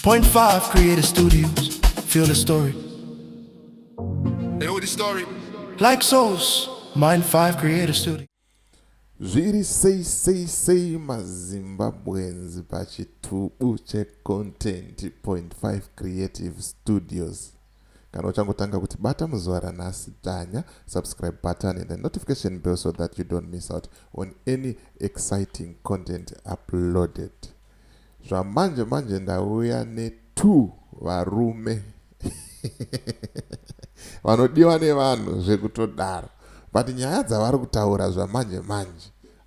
Point 5 Creative Studios. Feel the story. They know the story. Like souls, Mind 5 Creative Studio. Zviri sei mazimbabwenzi pachitubu checontent Point 5 Creative Studios. Kana uchangotanga kuti bata muzuva ranhasi tanya subscribe button and the notification bell so that you don't miss out on any exciting content uploaded. Zvamanje ndauya ne2 varume vanodiwa nevanhu zvekutodaro. But nyaya dzavari kutaura zvamanje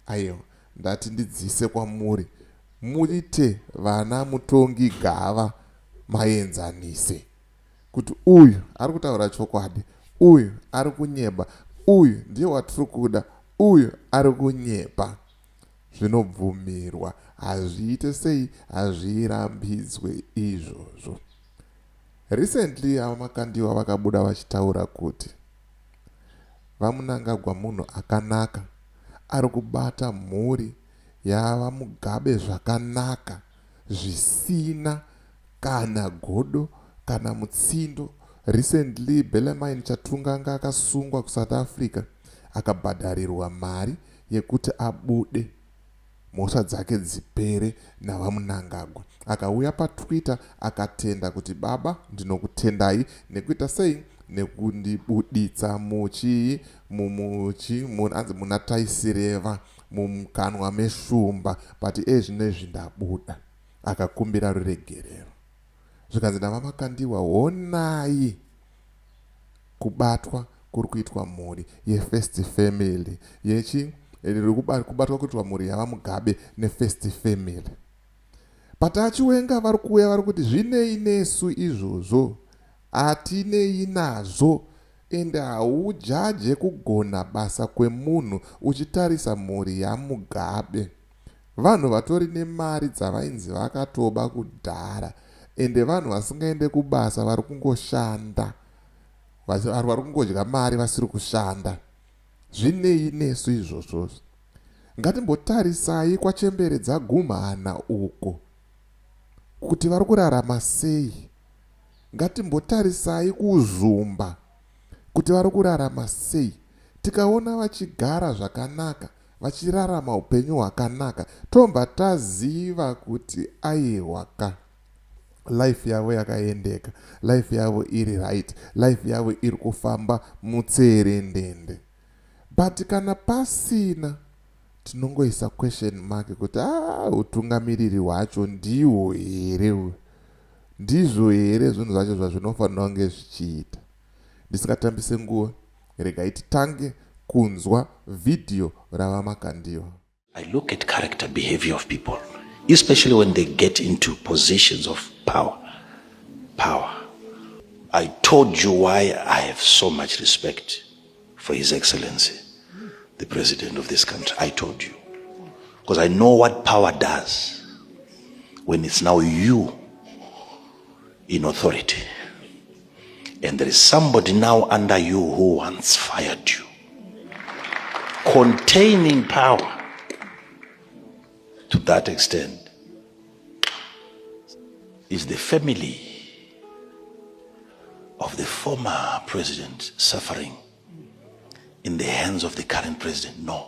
ayo ndati ndidzise kwamuri muite vana mutongi gava maenzanise kuti uyu ari kutaura chokwadi, uyu ari kunyeba, uyu ndiye watiri kuda, uyu ari kunyepa. Zvinobvumirwa, hazviite sei, hazvirambidzwe izvozvo. Recently Makandiwa vakabuda vachitaura kuti vamunangagwa munhu akanaka ari kubata mhuri yava mugabe zvakanaka zvisina kana godo kana mutsindo. Recently Bellarmine Chatunganga akasungwa kuSouth Africa akabhadharirwa mari yekuti abude mhosva dzake dzipere navamunangagwa. Akauya paTwitter akatenda kuti baba ndinokutendai nekuita sei, nekundibuditsa muna taisireva mumukanwa meshumba, but ezvinezvi ndabuda. Akakumbira ruregerero. Zvikanzi navaMakandiwa honai kubatwa kuri kuitwa mhuri yeFirst Family kubatwa kuitwa mhuri yava mugabe neFirst Family. But Chiwenga vari kuuya vari kuti zvinei nesu izvozvo, hatinei nazvo, ende haujaje kugona basa kwemunhu uchitarisa mhuri yamugabe. Vanhu vatori nemari dzavainzi vakatoba kudhara, ende vanhu vasingaende kubasa vari kungoshanda, vari kungodya mari vasiri kushanda. Zvinei nesu izvozvo? Ngatimbotarisai kwachemberedza gumhana uko kuti vari kurarama sei. Ngatimbotarisai kuzumba kuti vari kurarama sei. Tikaona vachigara zvakanaka, vachirarama upenyu hwakanaka, tomba taziva kuti aiwaka life yavo yakaendeka, life yavo iri right, life yavo iri kufamba mutserendende. But kana pasina, tinongoisa question mark kuti utungamiriri hwacho ndihwo here, ndizvo here zvinhu zvacho zvazvinofanira kunge zvichiita. Ndisingatambise nguva, regai titange kunzwa video ravaMakandiwa. I look at character behavior of people, especially when they get into positions of power. I told you why I have so much respect for His Excellency, the President of this country. I told you. Because I know what power does when it's now you in authority. And there is somebody now under you who once fired you. Containing power to that extent is the family of the former president suffering in the hands of the current president? No.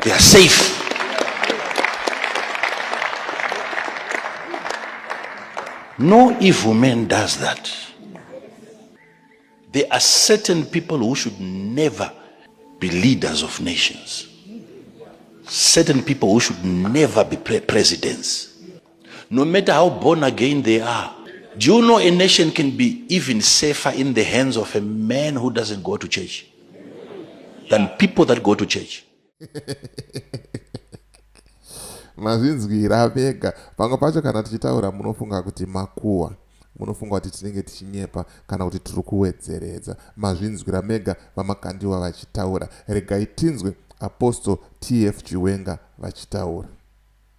They are safe. No evil man does that. There are certain people who should never be leaders of nations. Certain people who should never be presidents. No matter how born again they are. Do you know a nation can be even safer in the hands of a man who doesn't go to church than people that go to church? Mazvinzwira vega. Pamwe pacho kana tichitaura munofunga kuti makuwa, munofunga kuti tinenge tichinyepa kana kuti tiri kuwedzeredza. Mazvinzwira mega vaMakandiwa vachitaura. Regai tinzwe Apostle TF Chiwenga vachitaura.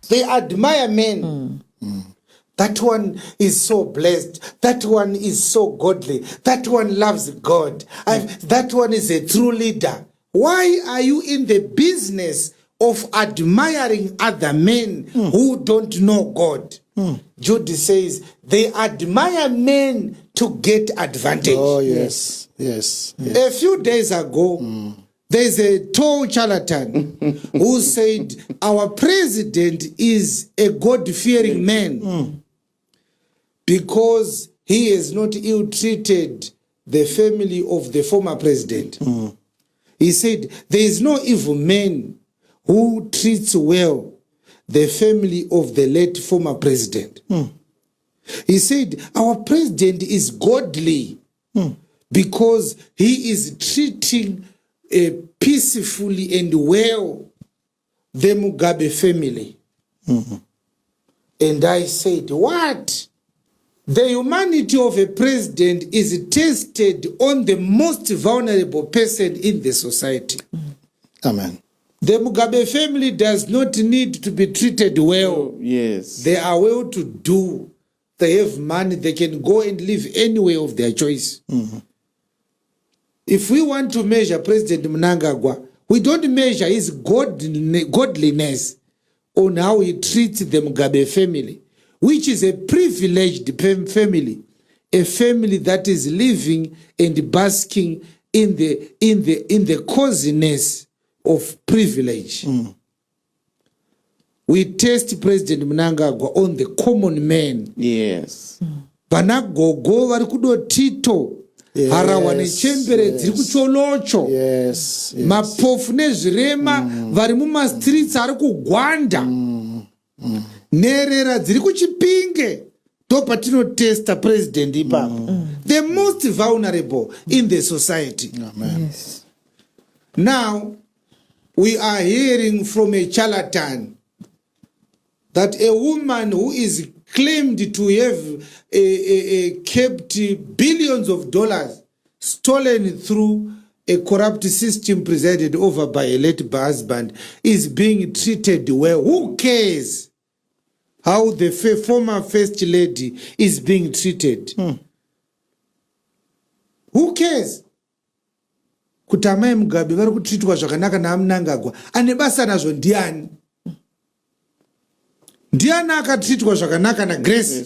They admire men. That one is so blessed. That one is so godly. That one loves God. That one is a true leader. Why are you in the business of admiring other men who don't know God. Jude says they admire men to get advantage. Oh, yes. Yes. A few days ago, there's a tall charlatan who said our president is a God-fearing man because he has not ill-treated the family of the former president. He said there is no evil man who treats well the family of the late former president. He said our president is godly because he is treating peacefully and well the Mugabe family. And I said, what? The humanity of a president is tested on the most vulnerable person in the society. Amen. The Mugabe family does not need to be treated well. Yes. They are well to do. They have money. They can go and live anywhere of their choice. If we want to measure President Mnangagwa, we don't measure his godliness on how he treats the Mugabe family, which is a privileged family, a family that is living and basking in the coziness of privilege. We test President Mnangagwa on the common man. Yes. Vanagogo vari kudotito harawa nechembere dziri kucholocho mapofu nezvirema vari mumastreets ari kugwanda nherera dziri kuchipinge ndopatinotesta president ipapo. The most vulnerable in the society. Amen. Yes. Now we are hearing from a charlatan that a woman who is claimed to have kept billions of dollars stolen through a corrupt system presided over by a late husband is being treated well. Who cares how the former first lady is being treated? Who cares? Kuti amai Mugabe vari kutreatwa zvakanaka naMnangagwa ane basa nazvo Ndiyani? Ndiyani akatreatwa zvakanaka naGrace?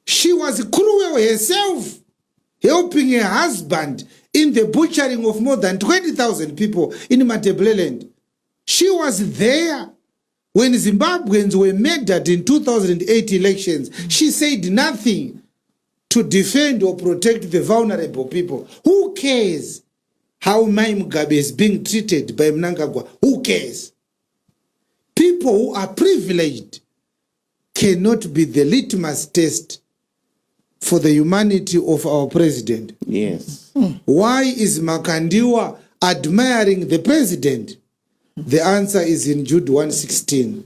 She was cruel herself, helping her husband in the butchering of more than 20,000 people in Matebeleland. She was there when Zimbabweans were murdered in 2008 elections. She said nothing to defend or protect the vulnerable people. Who cares how Mai Mugabe is being treated by Mnangagwa? Who cares? People who are privileged cannot be the litmus test for the humanity of our president. Yes. Why is Makandiwa admiring the president? The answer is in Jude 1:16.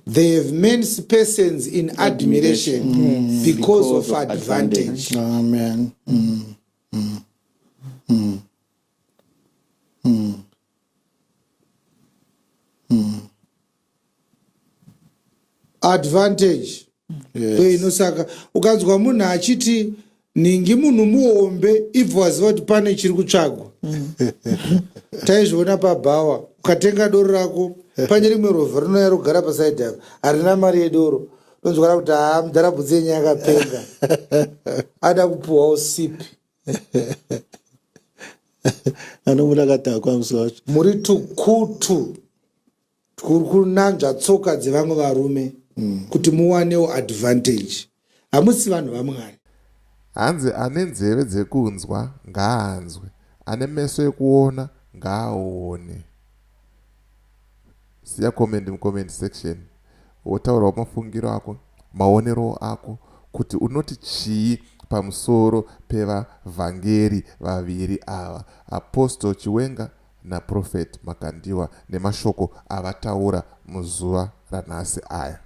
They have men's persons in admiration because of advantage. Amen. Advantage. Inosaka ukanzwa munhu achiti ningi munhu muombe ibva waziva kuti pane chiri kutsvagwa. Taizviona paBhawa, ukatenga doro rako pane rimwe rovha rinouya rogara pasaidhi yako harina mari yedoro, unonzwa kuti mudharabhudzi yenyu yakapenga ada kupuhwawo sipi. Anomuda katakwa muswacho. Muri tukutu kuri kunanzva tsoka dzevamwe varume kuti muwanewo advantage. Hamusi vanhu vaMwari. Hanzi ane nzeve dzekunzwa ngaanzwe, ane meso ekuona ngaaone. Siya comment mucomment section wotaurawo mafungiro ako, maonero ako kuti unoti chii pamusoro pevavhangeri vaviri ava, Apostle Chiwenga na Prophet Makandiwa, nemashoko avataura muzuva ranhasi aya.